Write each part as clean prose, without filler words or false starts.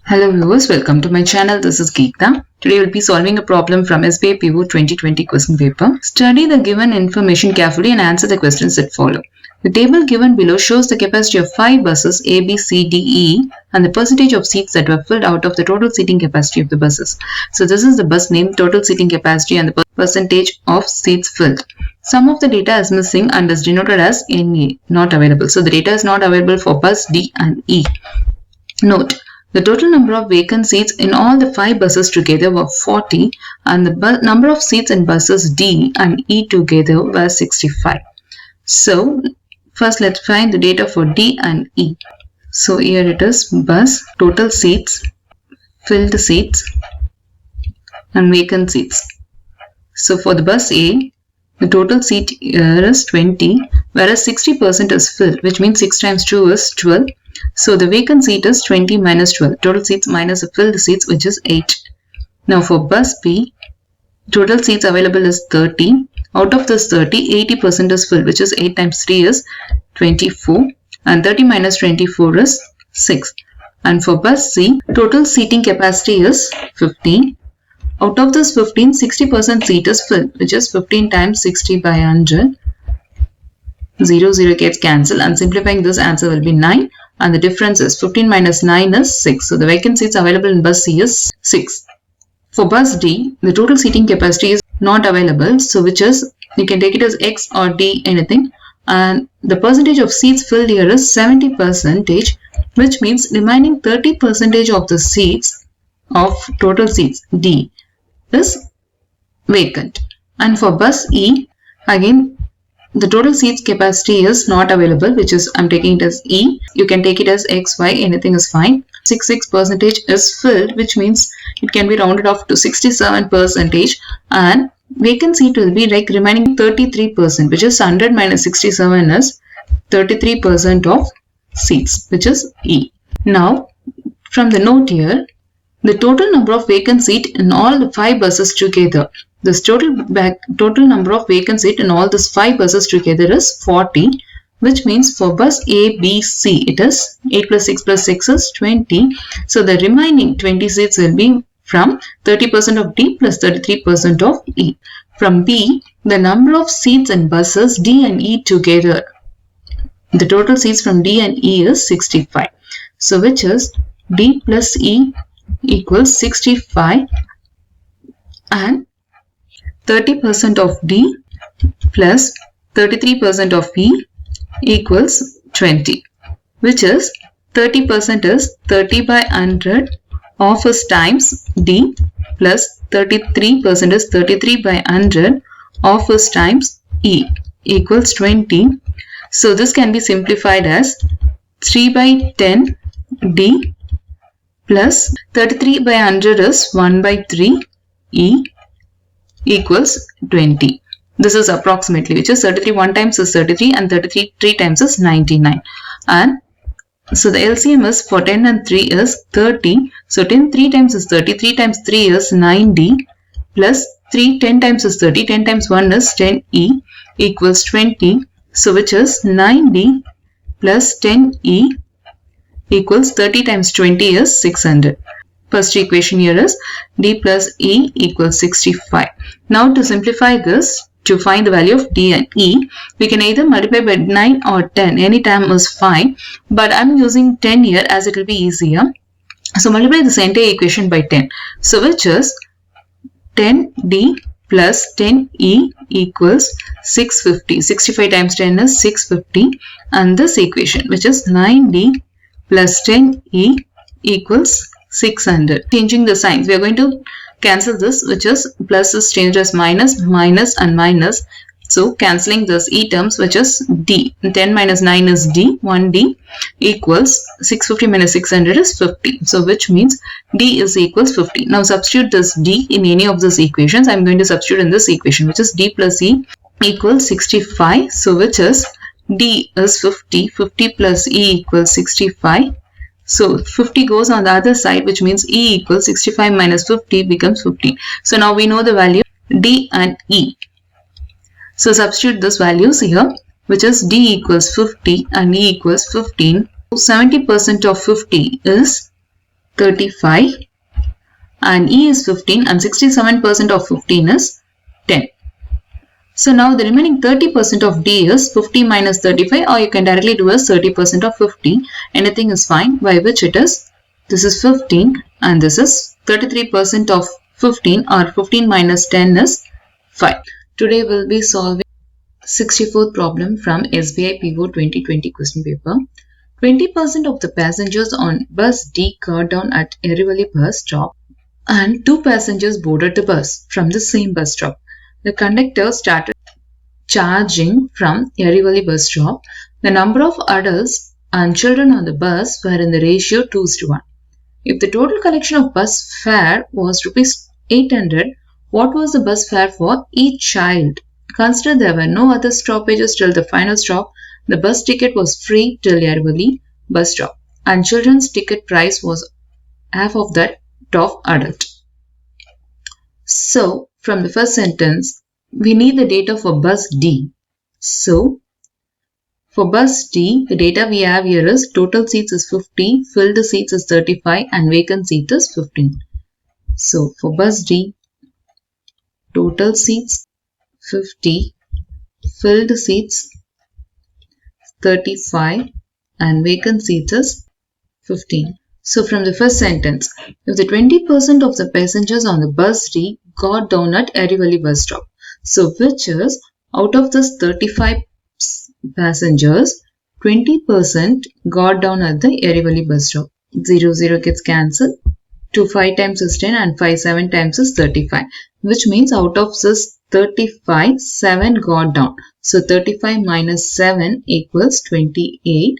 Hello viewers, welcome to my channel. This is Geeta. Today we'll be solving a problem from SBI PO 2020 question paper. Study the given information carefully and answer the questions that follow. The table given below shows the capacity of 5 buses A, B, C, D, E and the percentage of seats that were filled out of the total seating capacity of the buses. So this is the bus name, total seating capacity and the percentage of seats filled. Some of the data is missing and is denoted as NA, not available. So the data is not available for bus D and E. Note, the total number of vacant seats in all the 5 buses together were 40 and the number of seats in buses D and E together were 65. So, first let's find the data for D and E. So, here it is bus, total seats, filled seats and vacant seats. So, for the bus A, the total seat here is 20 whereas 60% is filled, which means 6 times 2 is 12. So the vacant seat is 20 minus 12. Total seats minus the filled seats, which is 8. Now for bus B, total seats available is 30. Out of this 30, 80% is filled, which is 8 times 3 is 24. And 30 minus 24 is 6. And for bus C, total seating capacity is 15. Out of this 15, 60% seat is filled, which is 15 times 60 by 100. 0, 0 gets cancelled, and simplifying this answer will be 9. And the difference is 15 minus 9 is 6. So the vacant seats available in bus C is 6. For bus D, the total seating capacity is not available. So which is, you can take it as X or D, anything. And the percentage of seats filled here is 70%, which means remaining 30% of the seats of total seats D is vacant. And for bus E, again, the total seats capacity is not available, which is, I'm taking it as E. You can take it as X, Y, anything is fine. 66% is filled, which means it can be rounded off to 67%. And vacant seat will be like remaining 33%, which is 100 minus 67 is 33% of seats, which is E. Now, from the note here, the total number of vacant seats in all the 5 buses together. This total number of vacant seats in all these 5 buses together is 40, which means for bus A, B, C, it is 8 plus 6 plus 6 is 20. So the remaining 20 seats will be from 30% of D plus 33% of E. From B, the number of seats in buses D and E together, the total seats from D and E is 65. So which is D plus E equals 65 and 30% of D plus 33% of E equals 20, which is 30% is 30 by 100 of is times D plus 33% is 33 by 100 of is times E equals 20. So this can be simplified as 3 by 10 D plus 33 by 100 is 1 by 3 E equals 20. This is approximately, which is 33 1 times is 33 and 33 3 times is 99. And so the LCM is for 10 and 3 is 30. So 10 3 times is 30, 3 times 3 is 9D plus 3 10 times is 30, 10 times 1 is 10E equals 20. So which is 9D plus 10E equals 30 times 20 is 600. First equation here is D plus E equals 65. Now to simplify this, to find the value of D and E, we can either multiply by 9 or 10. Any term is fine. But I'm using 10 here as it will be easier. So multiply this entire equation by 10. So which is 10D plus 10E equals 650. 65 times 10 is 650. And this equation, which is 9D plus 10E equals 600. Changing the signs, we are going to cancel this, which is plus is changed as minus, minus and minus. So cancelling this E terms, which is D. 10 minus 9 is D, 1D equals 650 minus 600 is 50. So which means D is equals 50. Now substitute this D in any of these equations. I am going to substitute in this equation, which is D plus E equals 65. So which is D is 50, 50 plus E equals 65. So 50 goes on the other side, which means E equals 65 minus 50 becomes 50. So now we know the value D and E. So substitute these values here, which is D equals 50 and E equals 15. 70% of 50 is 35 and E is 15 and 67% of 15 is 10. So now the remaining 30% of D is 50 minus 35, or you can directly do as 30% of 50. Anything is fine, by which it is, this is 15 and this is 33% of 15, or 15 minus 10 is 5. Today we'll be solving 64th problem from SBI PO 2020 question paper. 20% of the passengers on bus D got down at Yarivali bus stop and 2 passengers boarded the bus from the same bus stop. The conductor started charging from Yarivali bus stop. The number of adults and children on the bus were in the ratio 2:1. If the total collection of bus fare was rupees 800, what was the bus fare for each child? Consider there were no other stoppages till the final stop. The bus ticket was free till Yarivali bus stop, and children's ticket price was half of that of adult. So, from the first sentence, we need the data for bus D. So, for bus D, the data we have here is total seats is 50, filled seats is 35 and vacant seats is 15. So, for bus D, total seats 50, filled seats 35 and vacant seats is 15. So from the first sentence, if the 20% of the passengers on the bus D got down at Yarivali bus stop, so which is out of this 35 passengers, 20% got down at the Yarivali bus stop. 0, 0 gets cancelled. 2 5 times is 10 and 5 7 times is 35, which means out of this 35, 7 got down. So 35 minus 7 equals 28,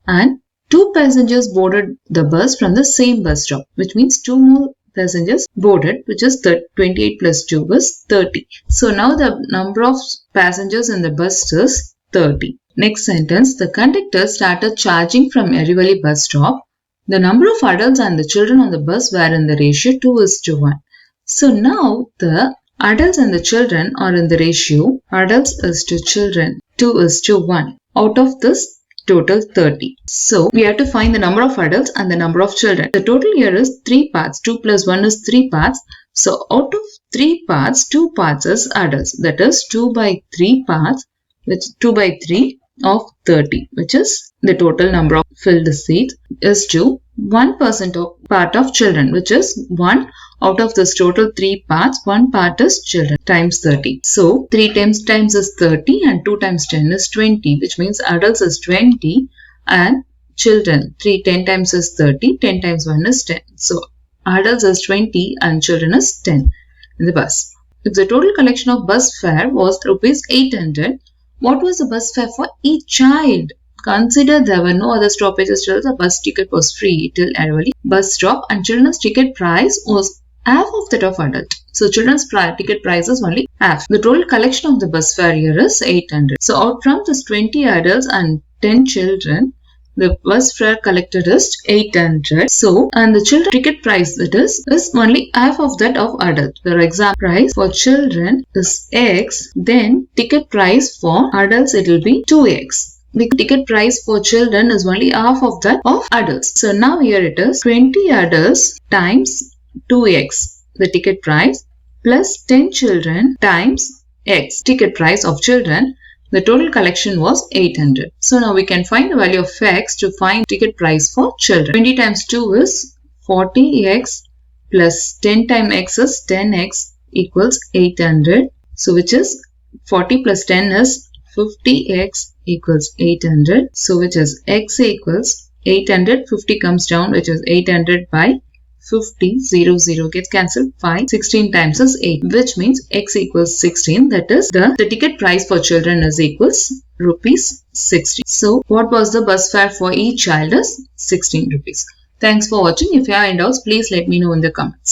and 2 passengers boarded the bus from the same bus stop, which means 2 more passengers boarded, which is 28 plus 2 is 30. So now the number of passengers in the bus is 30. Next sentence, the conductor started charging from Yarivali bus stop. The number of adults and the children on the bus were in the ratio 2:1. So now the adults and the children are in the ratio adults is to children 2:1 out of this total 30. So we have to find the number of adults and the number of children. The total here is 3 parts. 2 plus 1 is 3 parts. So out of 3 parts, 2 parts is adults. That is 2 by 3 parts, which 2 by 3 of 30, which is the total number of filled seats, is to 1% of part of children, which is 1 out of this total 3 parts, 1 part is children times 30. So 3 times is 30 and 2 times 10 is 20, which means adults is 20 and children 10 times is 30, 10 times 1 is 10. So adults is 20 and children is 10 in the bus. If the total collection of bus fare was rupees 800, what was the bus fare for each child? Consider there were no other stoppages till the bus ticket was free till Yarivali bus stop, and children's ticket price was half of that of adult. So children's ticket price is only half. The total collection of the bus fare here is 800. So out from this 20 adults and 10 children, the bus fare collected is 800. So, and the children ticket price that is only half of that of adult. For example, price for children is X, then ticket price for adults it will be 2X. The ticket price for children is only half of that of adults. So now here it is 20 adults times 2X, the ticket price, plus 10 children times X, ticket price of children. The total collection was 800. So now we can find the value of X to find ticket price for children. 20 times 2 is 40X plus 10 times X is 10X equals 800. So which is 40 plus 10 is 50X equals 800. So which is X equals 800. 50 comes down, which is 800 by 50. 0, 0 gets cancelled. 5. 16 times is 8, which means X equals 16. That is the ticket price for children is equals rupees 16. So what was the bus fare for each child is 16 rupees. Thanks for watching. If you have any doubts, please let me know in the comments.